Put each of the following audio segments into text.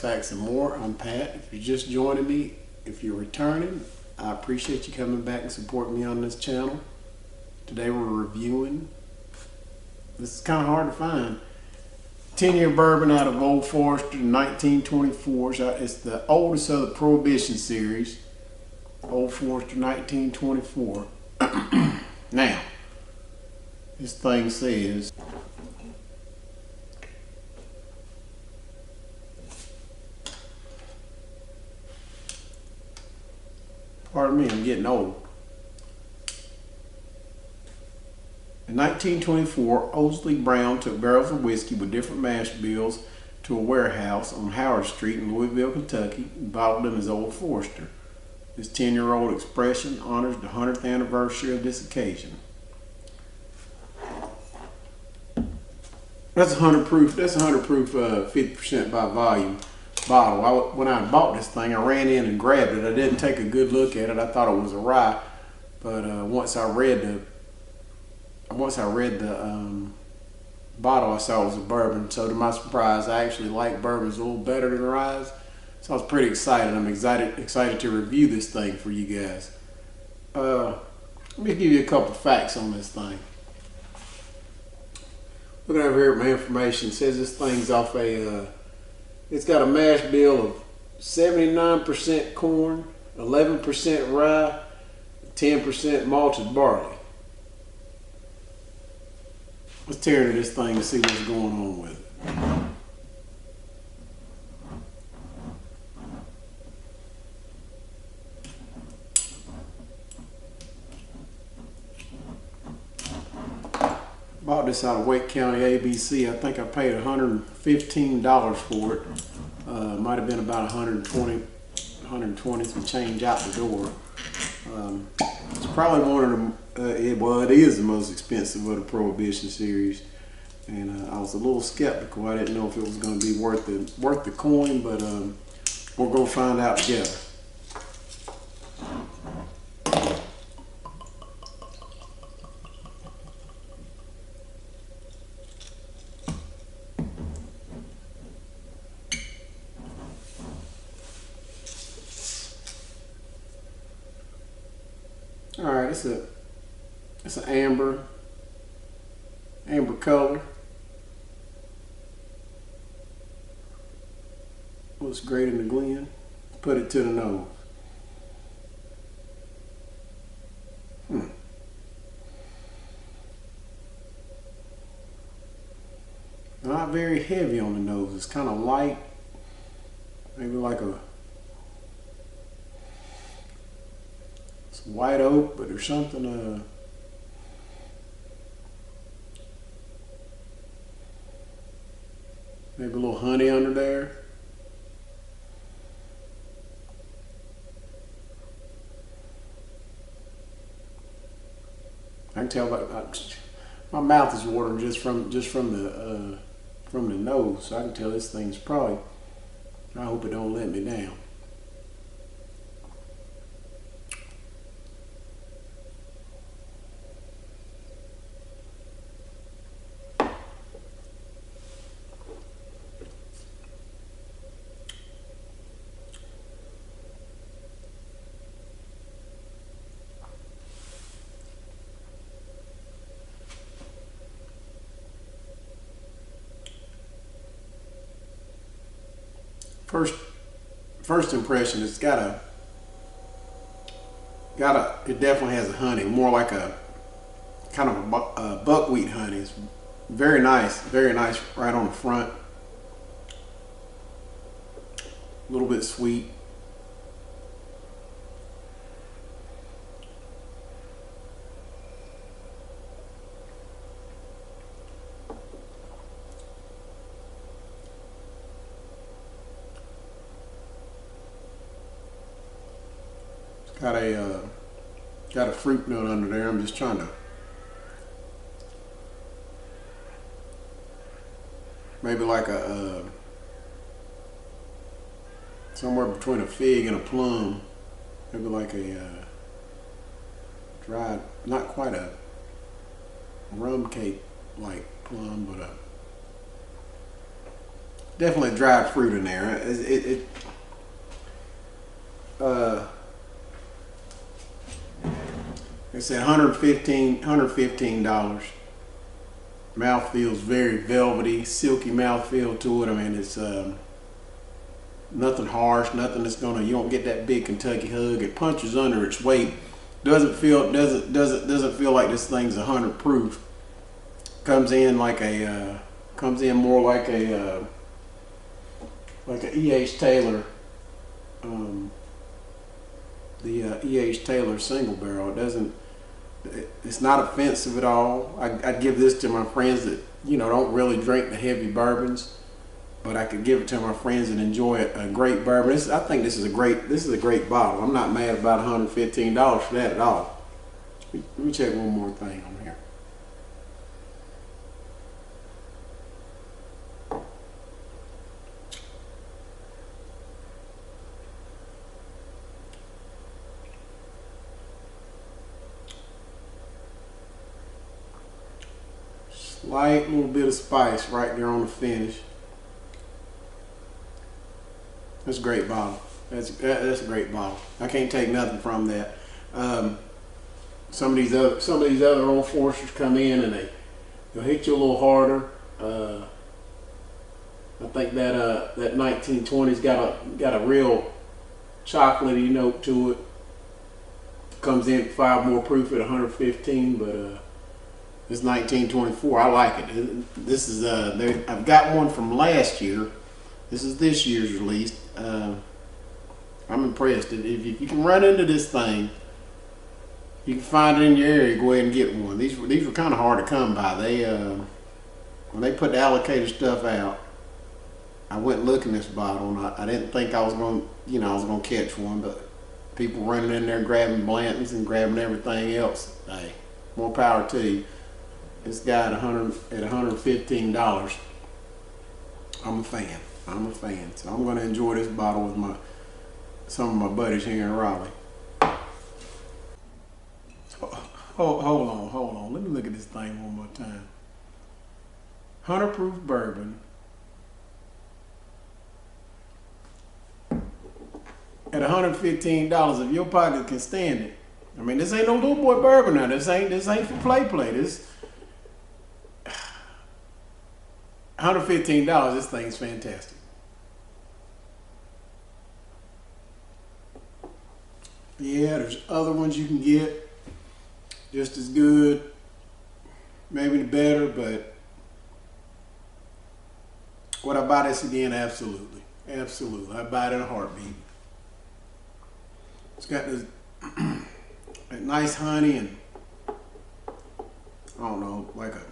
Facts, and More. I'm Pat. If you're just joining me, if you're returning, I appreciate you coming back and supporting me on this channel. Today we're reviewing, this is kind of hard to find, 10-year bourbon out of Old Forester, 1924. It's the oldest of the Prohibition series, Old Forester 1924. Now, this thing says, pardon me, I'm getting old. In 1924, Owsley Brown took barrels of whiskey with different mash bills to a warehouse on Howard Street in Louisville, Kentucky, and bottled them as Old Forester. This 10-year-old expression honors the 100th anniversary of this occasion. That's 100 proof. That's 100 proof, 50% by volume bottle. When I bought this thing, I ran in and grabbed it. I didn't take a good look at it. I thought it was a rye, but once I read the bottle, I saw it was a bourbon. So to my surprise, I actually like bourbons a little better than rye. So I was pretty excited. I'm excited to review this thing for you guys. Let me give you a couple facts on this thing. Looking over here at my information, it says this thing's off it's got a mash bill of 79% corn, 11% rye, 10% malted barley. Let's tear into this thing and see what's going on with it. Bought this out of Wake County, ABC. I think I paid $115 for it. Might have been about 120 some change out the door. It's probably one of the, well, it is the most expensive of the Prohibition series, and I was a little skeptical. I didn't know if it was going to be worth the coin, but we're going to find out together. All right, it's an amber color. Looks great in the Glen. Put it to the nose. Not very heavy on the nose. It's kind of light. Maybe like a white oak, but there's something maybe a little honey under there. I can tell my mouth is watering just from the nose, so I can tell this thing's probably, I hope it don't let me down. First impression, it definitely has a honey, more like a kind of a buckwheat honey. It's very nice right on the front. A little bit sweet. Got a fruit note under there. I'm just trying to maybe like a somewhere between a fig and a plum. Maybe like a dried, not quite a rum cake like plum, but a definitely dried fruit in there. It's at $115. Mouth feels very velvety, silky mouth feel to it. I mean, it's nothing harsh, nothing that's gonna. You don't get that big Kentucky hug. It punches under its weight. Doesn't feel like this thing's 100 proof. Comes in like a more like a E.H. Taylor, the E.H. Taylor single barrel. It's not offensive at all. I'd give this to my friends that don't really drink the heavy bourbons, but I could give it to my friends that enjoy a great bourbon. I think this is a great bottle. I'm not mad about $115 for that at all. Let me check one more thing on here. Slight little bit of spice right there on the finish. That's a great bottle. That's a great bottle. I can't take nothing from that. Some of these other Old Foresters come in and they'll hit you a little harder. I think that 1920's got a real chocolatey note to it. Comes in 5 more proof at 115, but this 1924, I like it. This is I've got one from last year. This is this year's release. I'm impressed. If you can run into this thing, you can find it in your area. Go ahead and get one. These were kind of hard to come by. When they put the allocated stuff out, I went looking this bottle, and I didn't think I was going to catch one, but people running in there grabbing Blantons and grabbing everything else. Hey, more power to you. This guy at $115. I'm a fan. So I'm going to enjoy this bottle with some of my buddies here in Raleigh. Hold on. Let me look at this thing one more time. 100 proof bourbon at $115. If your pocket can stand it. I mean, this ain't no little boy bourbon now. This ain't for play. This $115. This thing's fantastic. Yeah, there's other ones you can get just as good, maybe better, but would I buy this again? Absolutely. I'd buy it in a heartbeat. It's got this nice honey and I don't know, like a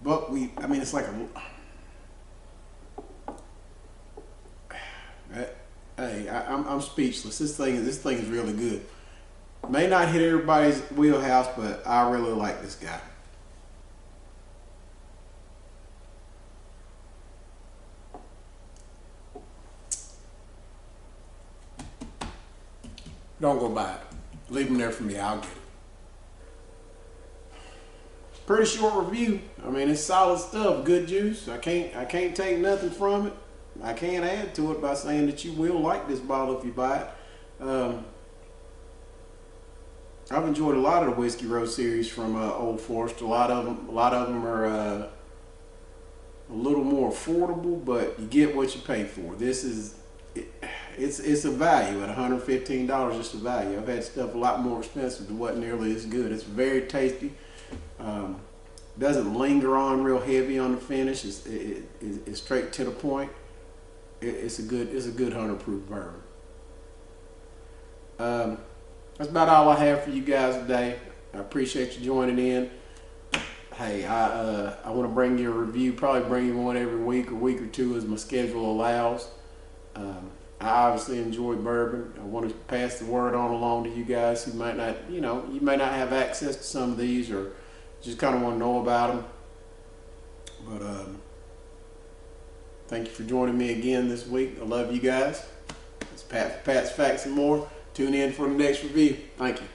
buckwheat. I mean, it's like I'm speechless. This thing is really good. May not hit everybody's wheelhouse, but I really like this guy. Don't go buy it. Leave them there for me. I'll get it. Pretty short review. I mean, it's solid stuff. Good juice. I can't take nothing from it. I can't add to it by saying that you will like this bottle if you buy it. I've enjoyed a lot of the Whiskey Row series from Old Forester. A lot of them are a little more affordable, but you get what you pay for. This is it's a value at $115. It's a value. I've had stuff a lot more expensive that wasn't nearly as good. It's very tasty. Doesn't linger on real heavy on the finish. It's straight to the point. It's a good 100 proof bourbon. That's about all I have for you guys today. I appreciate you joining in. Hey, I want to bring you a review. Probably bring you one every week or two as my schedule allows. I obviously enjoy bourbon. I want to pass the word on along to you guys who might not, you may not have access to some of these or just kind of want to know about them. But thank you for joining me again this week. I love you guys. It's Pat's Facts and More. Tune in for the next review. Thank you.